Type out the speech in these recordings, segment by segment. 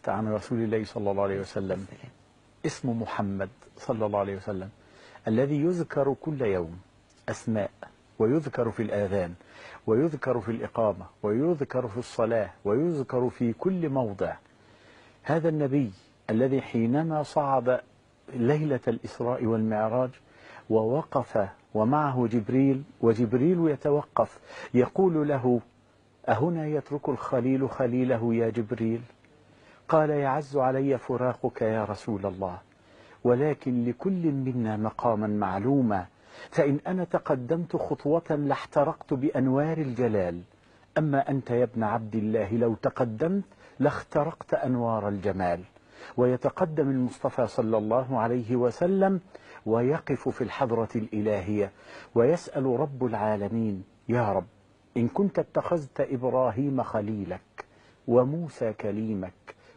سمعت عن رسول الله صلى الله عليه وسلم اسمه محمد صلى الله عليه وسلم الذي يذكر كل يوم أسماء، ويذكر في الآذان، ويذكر في الإقامة، ويذكر في الصلاة، ويذكر في كل موضع. هذا النبي الذي حينما صعد ليلة الإسراء والمعراج ووقف ومعه جبريل، وجبريل يتوقف يقول له: أهنا يترك الخليل خليله يا جبريل؟ قال: يعز علي فراقك يا رسول الله، ولكن لكل منا مقاما معلوما، فإن أنا تقدمت خطوة لاحترقت بأنوار الجلال، أما أنت يا ابن عبد الله لو تقدمت لاخترقت أنوار الجمال. ويتقدم المصطفى صلى الله عليه وسلم ويقف في الحضرة الإلهية ويسأل رب العالمين: يا رب، إن كنت اتخذت إبراهيم خليلك، وموسى كليمك،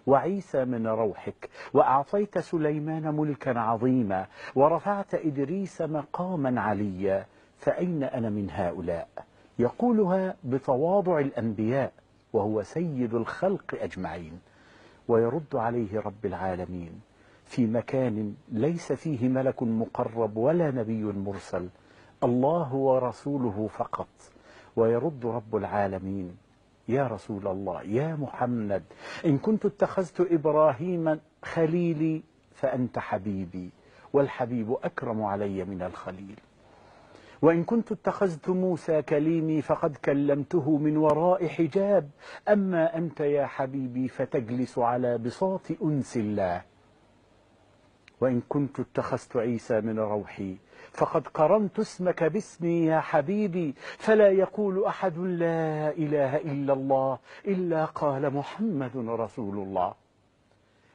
وعيسى من روحك، وأعطيت سليمان ملكا عظيما، ورفعت إدريس مقاما عليا، فأين أنا من هؤلاء؟ يقولها بتواضع الأنبياء وهو سيد الخلق أجمعين. ويرد عليه رب العالمين في مكان ليس فيه ملك مقرب ولا نبي مرسل، الله ورسوله فقط. ويرد رب العالمين: يا رسول الله، يا محمد، إن كنت اتخذت إبراهيم خليلي فأنت حبيبي، والحبيب أكرم علي من الخليل. وإن كنت اتخذت موسى كليمي فقد كلمته من وراء حجاب، أما أنت يا حبيبي فتجلس على بساط أنس الله. وإن كنت اتخذت عيسى من روحي فقد قرنت اسمك باسمي يا حبيبي، فلا يقول أحد لا إله إلا الله إلا قال محمد رسول الله.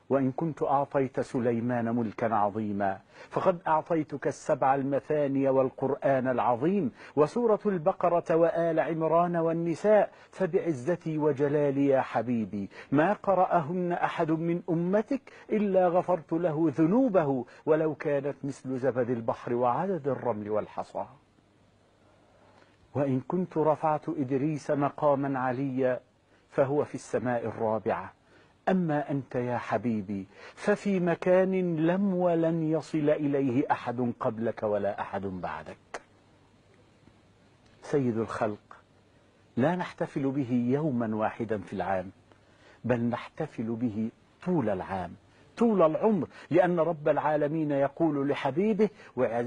وإن كنت أعطيت سليمان ملكا عظيما فقد أعطيتك السبع المثاني والقرآن العظيم وسورة البقرة وآل عمران والنساء، فبعزتي وجلالي يا حبيبي ما قرأهن أحد من أمتك إلا غفرت له ذنوبه ولو كانت مثل زبد البحر وعدد الرمل والحصى. وإن كنت رفعت إدريس مقاما عليا فهو في السماء الرابعة، أما أنت يا حبيبي ففي مكان لم ولن يصل إليه أحد قبلك ولا أحد بعدك. سيد الخلق لا نحتفل به يوما واحدا في العام، بل نحتفل به طول العام، طول العمر، لأن رب العالمين يقول لحبيبه: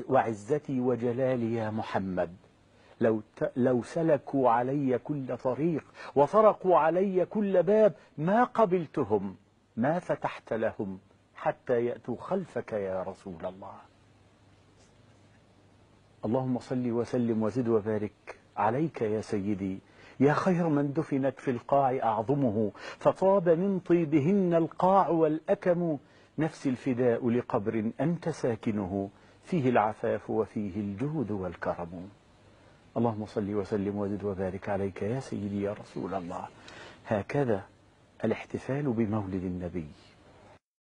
وعزتي وجلالي يا محمد، لو سلكوا علي كل طريق وطرقوا علي كل باب ما قبلتهم، ما فتحت لهم حتى يأتوا خلفك يا رسول الله. اللهم صل وسلم وزد وبارك عليك يا سيدي، يا خير من دفنت في القاع أعظمه، فطاب من طيبهن القاع والأكم، نفسي الفداء لقبر أنت ساكنه، فيه العفاف وفيه الجود والكرم. اللهم صل وسلم وزد وبارك عليك يا سيدي يا رسول الله. هكذا الاحتفال بمولد النبي.